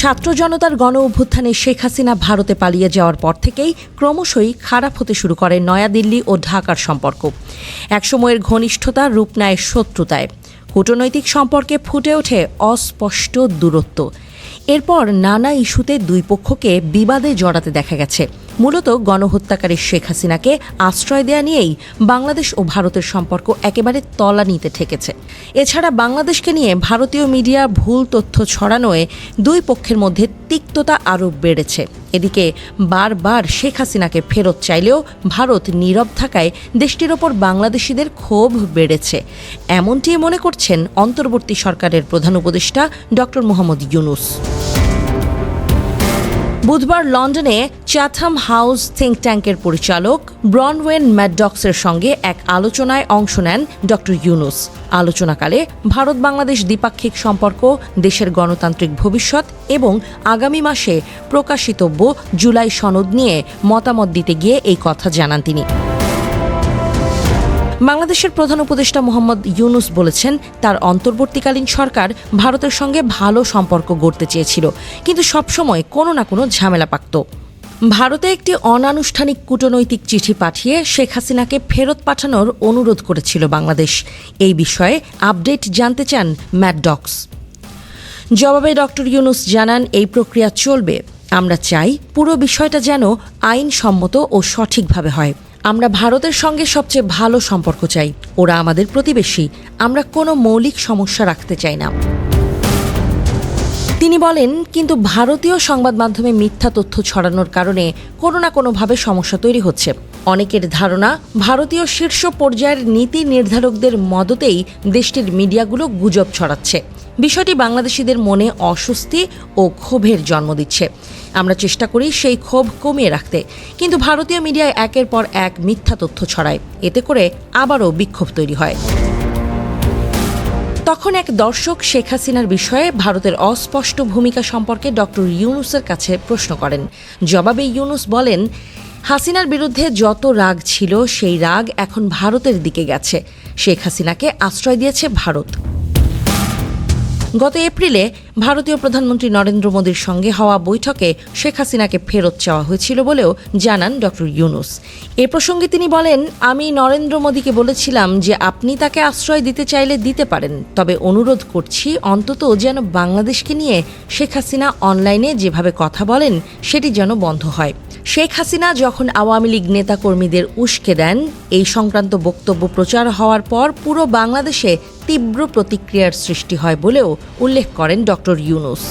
ছাত্র জনতার গণ অভ্যুত্থানে শেখ হাসিনা ভারতে পালিয়ে যাওয়ার পর থেকেই ক্রমশই খারাপ হতে শুরু করে নয়াদিল্লি ও ঢাকার সম্পর্ক। একসময়ের ঘনিষ্ঠতা রূপ নেয় শত্রুতায়। কূটনৈতিক সম্পর্কে ফুটে ওঠে অস্পষ্ট দূরত্ব। এরপর নানা ইস্যুতে দুই পক্ষকে বিবাদে জড়াতে দেখা গেছে। মূলত গণহত্যাকারী শেখ হাসিনাকে আশ্রয় দেয়া নিয়েই বাংলাদেশ ও ভারতের সম্পর্ক একেবারে তলানিতে ঠেকেছে। এছাড়া বাংলাদেশকে নিয়ে ভারতীয় মিডিয়া ভুল তথ্য ছড়ানোয় দুই পক্ষের মধ্যে তিক্ততা আরও বেড়েছে। এদিকে বারবার শেখ হাসিনাকে ফেরত চাইলেও ভারত নীরব থাকায় দেশটির ওপর বাংলাদেশিদের ক্ষোভ বেড়েছে। এমনটি মনে করছেন অন্তর্বর্তী সরকারের প্রধান উপদেষ্টা ডক্টর মোহাম্মদ ইউনূস। বুধবার লন্ডনে চ্যাথাম হাউস থিঙ্ক ট্যাঙ্কের পরিচালক ব্রনওয়েন ম্যাডডক্সের সঙ্গে এক আলোচনায় অংশ নেন ডক্টর ইউনূস। আলোচনাকালে ভারত বাংলাদেশ দ্বিপাক্ষিক সম্পর্ক, দেশের গণতান্ত্রিক ভবিষ্যৎ এবং আগামী মাসে প্রকাশিতব্য জুলাই সনদ নিয়ে মতামত দিতে গিয়ে এই কথা জানান তিনি। বাংলাদেশের প্রধান উপদেষ্টা মোহাম্মদ ইউনূস বলেছেন, তার অন্তর্বর্তীকালীন সরকার ভারতের সঙ্গে ভালো সম্পর্ক গড়তে চেয়েছিল, কিন্তু সবসময় কোনো না কোনো ঝামেলা পাকত। ভারতে একটি অনানুষ্ঠানিক কূটনৈতিক চিঠি পাঠিয়ে শেখ হাসিনাকে ফেরত পাঠানোর অনুরোধ করেছিল বাংলাদেশ। এই বিষয়ে আপডেট জানতে চান ম্যাডডক্স। জবাবে ডক্টর ইউনূস জানান, এই প্রক্রিয়া চলবে। আমরা চাই পুরো বিষয়টা যেন আইনসম্মত ও সঠিকভাবে হয়। আমরা ভারতের সঙ্গে সবচেয়ে ভালো সম্পর্ক চাই। ওরা আমাদের প্রতিবেশী। আমরা কোনো মৌলিক সমস্যা রাখতে চাই না। তিনি বলেন, কিন্তু ভারতীয় সংবাদ মাধ্যমে মিথ্যা তথ্য ছড়ানোর কারণে কোনো না কোনোভাবে সমস্যা তৈরি হচ্ছে। অনেকের ধারণা, ভারতীয় শীর্ষ পর্যায়ের নীতি নির্ধারকদের মদতেই দেশটির মিডিয়াগুলো গুজব ছড়াচ্ছে। বিষয়টি বাংলাদেশিদের মনে অস্বস্তি ও ক্ষোভের জন্ম দিচ্ছে। আমরা চেষ্টা করি সেই ক্ষোভ কমিয়ে রাখতে, কিন্তু ভারতীয় মিডিয়ায় একের পর এক মিথ্যা তথ্য ছড়ায়। এতে করে আবারও বিক্ষোভ তৈরি হয়। তখন এক দর্শক শেখ হাসিনার বিষয়ে ভারতের অস্পষ্ট ভূমিকা সম্পর্কে ডক্টর ইউনূসের কাছে প্রশ্ন করেন। জবাবে ইউনূস বলেন, হাসিনার বিরুদ্ধে যত রাগ ছিল সেই রাগ এখন ভারতের দিকে গেছে। শেখ হাসিনাকে আশ্রয় দিয়েছে ভারত। গত এপ্রিলে ভারতীয় প্রধানমন্ত্রী নরেন্দ্র মোদীর সঙ্গে হওয়া বৈঠকে শেখ হাসিনাকে ফেরত চাওয়া হয়েছিল বলেও জানান ডক্টর ইউনূস। এ প্রসঙ্গে তিনি বলেন, আমি নরেন্দ্র মোদীকে বলেছিলাম যে আপনি তাকে আশ্রয় দিতে চাইলে দিতে পারেন, তবে অনুরোধ করছি অন্তত যেন বাংলাদেশকে নিয়ে শেখ হাসিনা অনলাইনে যেভাবে কথা বলেন সেটি যেন বন্ধ হয়। শেখ হাসিনা যখন আওয়ামী লীগ নেতাকর্মীদের উস্কে দেন, এই সংক্রান্ত বক্তব্য প্রচার হওয়ার পর পুরো বাংলাদেশে তীব্র প্রতিক্রিয়ার সৃষ্টি হয় বলেও উল্লেখ করেন ডক্টর ইউনূস।